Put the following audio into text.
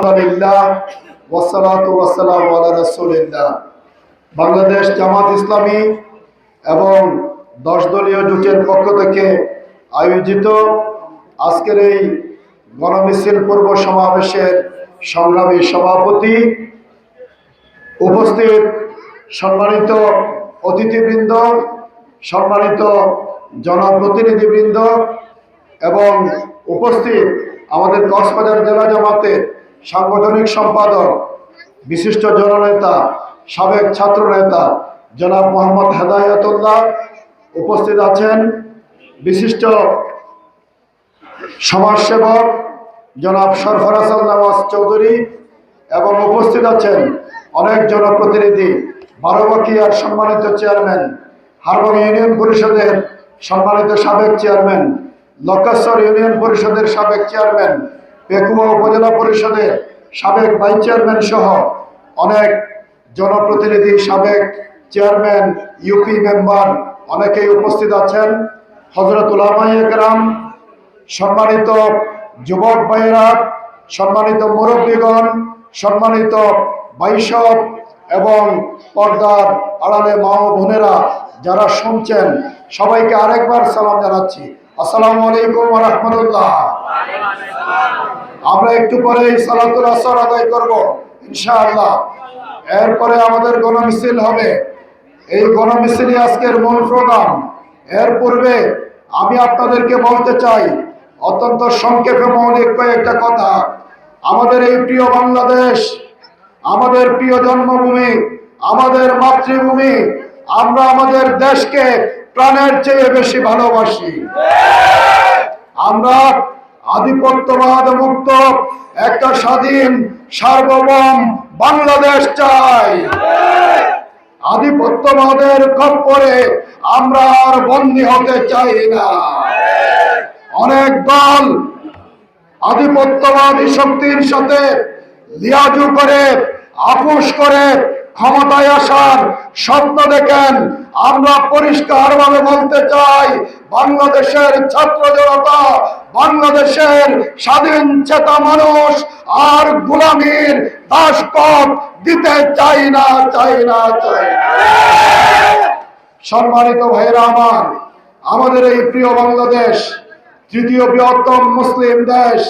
আলহামদুলিল্লাহ ওয়াসসালাতু ওয়াসসালামু আলা রাসূলিল্লাহ। বাংলাদেশ জামাত ইসলামী এবং 10 দলীয় জোটের পক্ষ থেকে আয়োজিত আজকের এই গণমিছিল পূর্ব সমাবেশের সংগ্রামী সভাপতি, উপস্থিত সম্মানিত অতিথিবৃন্দ, সম্মানিত জনপ্রতিনিধিবৃন্দ এবং উপস্থিত আমাদের কক্সবাজার জেলা জামাতের সাংগঠনিক সম্পাদক, বিশিষ্ট জননেতা, সাবেক ছাত্র নেতা জনাব মোহাম্মদ হেদায়েতুল্লাহ, উপস্থিত আছেন বিশিষ্ট সমাজসেবক জনাব সরফরাজ নওয়াজ চৌধুরী এবং উপস্থিত আছেন অনেক জনপ্রতিনিধি, বারোবাকিয়ার সম্মানিত চেয়ারম্যান, হারবাং ইউনিয়ন পরিষদের সম্মানিত সাবেক চেয়ারম্যান, লক্ষ্যশ্বর ইউনিয়ন পরিষদের সাবেক চেয়ারম্যান, পেকুয়া উপজেলা পরিষদের সাবেক ভাইস চেয়ারম্যান সহ অনেক জনপ্রতিনিধি, সাবেক চেয়ারম্যান, ইউপি মেম্বার অনেকেই উপস্থিত আছেন। হযরত উলামায়ে কেরাম, সম্মানিত যুবক ভাইয়েরা, সম্মানিত মুরব্বীগণ, সম্মানিত ভাইসব এবং পর্দার আড়ালে মা ও বোনেরা যারা শুনছেন, সবাইকে আরেকবার সালাম জানাচ্ছি। আসসালামু আলাইকুম ওয়া রাহমাতুল্লাহ। আমরা একটু পরেই সালাতুল আসর আদায় করব ইনশাআল্লাহ। এরপরে আমাদের গণমিছিল হবে। এই গণমিছিলই আজকের মূল প্রোগ্রাম। এর পূর্বে আমি আপনাদেরকে বলতে চাই অত্যন্ত সংক্ষেপে মৌলিক কয়েকটা কথা। আমাদের এই প্রিয় বাংলাদেশ, আমাদের প্রিয় জন্মভূমি, আমাদের মাতৃভূমি, আমরা আমাদের দেশকে প্রাণের চেয়ে বেশি ভালোবাসি। আমরা আধিপত্যবাদ মুক্ত একটা স্বাধীন সার্বভৌম বাংলাদেশ চাই। আধিপত্যবাদের খপ্পরে আমরা আর বন্দী হতে চাই না। অনেক দল আধিপত্যবাদী শক্তির সাথে লিয়াজু করে, আপোষ করে ক্ষমতায় আসার স্বপ্ন দেখেন। আমরা পরিষ্কারভাবে বলতে চাই, বাংলাদেশের ছাত্র জনতা, বাংলাদেশের স্বাধীন চেতা মানুষ আর গোলামীর দাসপথ দিতে চাই না, চাই না, চাই না। সম্মানিত ভাইরা আমার, আমাদের এই প্রিয় বাংলাদেশ তৃতীয় বৃহত্তম মুসলিম দেশ।